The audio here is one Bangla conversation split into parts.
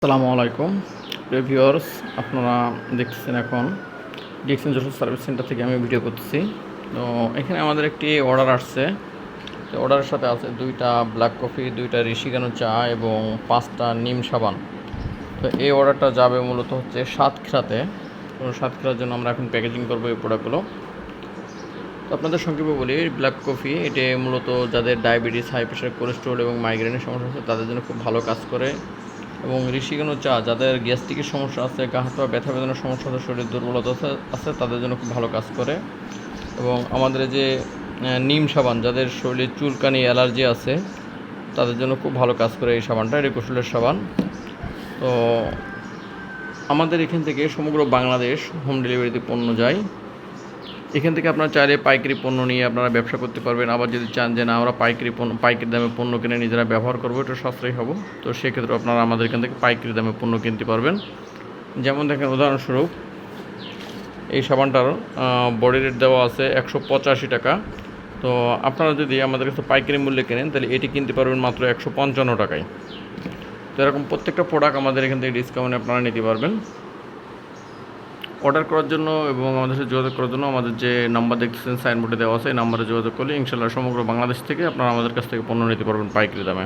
আসসালামু আলাইকুম ভিউয়ার্স, আপনারা দেখতেছেন এখন ডিএক্সএন যশোর সার্ভিস সেন্টার থেকে আমি ভিডিও করতেছি। তো এখানে আমাদের একটি অর্ডার আসছে। তো অর্ডারের সাথে আছে 2টা ব্ল্যাক কফি, 2টা ঋষিকানু চা এবং 5টা নিম সাবান। তো এই অর্ডারটা যাবে মূলত হচ্ছে সাতক্ষীরাতে। তো সাতক্ষীরার জন্য আমরা এখন প্যাকেজিং করবো এই প্রোডাক্টগুলো। তো আপনাদের সংক্ষেপে বলি, ব্ল্যাক কফি এটি মূলত যাদের ডায়াবেটিস, হাই প্রেশার, কোলেস্ট্রল এবং মাইগ্রেনের সমস্যা আছে তাদের জন্য খুব ভালো কাজ করে। এবং ঋষিকানু চা যাদের গ্যাস্ট্রিকের সমস্যা আছে, গা হাত পা ব্যথা বেদনার সমস্যা আছে, শরীরের দুর্বলতা আছে তাদের জন্য খুব ভালো কাজ করে। এবং আমাদের যে নিম সাবান যাদের শরীরে চুলকানি, অ্যালার্জি আছে তাদের জন্য খুব ভালো কাজ করে এই সাবানটা, এটা কুশলের সাবান। তো আমাদের এখান থেকে সমগ্র বাংলাদেশ হোম ডেলিভারিতে পণ্য যায়। এখান থেকে আপনারা চাইলে পাইকারি পণ্য নিয়ে আপনারা ব্যবসা করতে পারবেন। আবার যদি চান যে না আমরা পাইকারি দামে পণ্য কিনে নিজেরা ব্যবহার করবো, একটু সাশ্রয়ী হবো, তো সেক্ষেত্রে আপনারা আমাদের এখান থেকে পাইকারি দামে পণ্য কিনতে পারবেন। যেমন দেখেন, উদাহরণস্বরূপ এই সাবানটার বডি রেট দেওয়া আছে 185 টাকা। তো আপনারা যদি আমাদের কাছে পাইকারি মূল্যে কেনেন তাহলে এটি কিনতে পারবেন মাত্র 155 টাকায়। তো এরকম প্রত্যেকটা প্রোডাক্ট আমাদের এখান থেকে ডিসকাউন্টে আপনারা নিতে পারবেন। অর্ডার করার জন্য এবং আমাদের সাথে যোগাযোগ করার জন্য আমাদের যে নাম্বার দেখতেছেন সাইনবোর্ডে দেওয়া আছে, এই নাম্বারে যোগাযোগ করলে ইনশাআল্লাহ সমগ্র বাংলাদেশ থেকে আপনারা আমাদের কাছ থেকে পণ্য নিতে পারবেন পাইকারি দামে।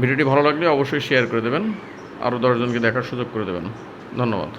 ভিডিওটি ভালো লাগলে অবশ্যই শেয়ার করে দেবেন, আরও 10 জনকে দেখার সুযোগ করে দেবেন। ধন্যবাদ।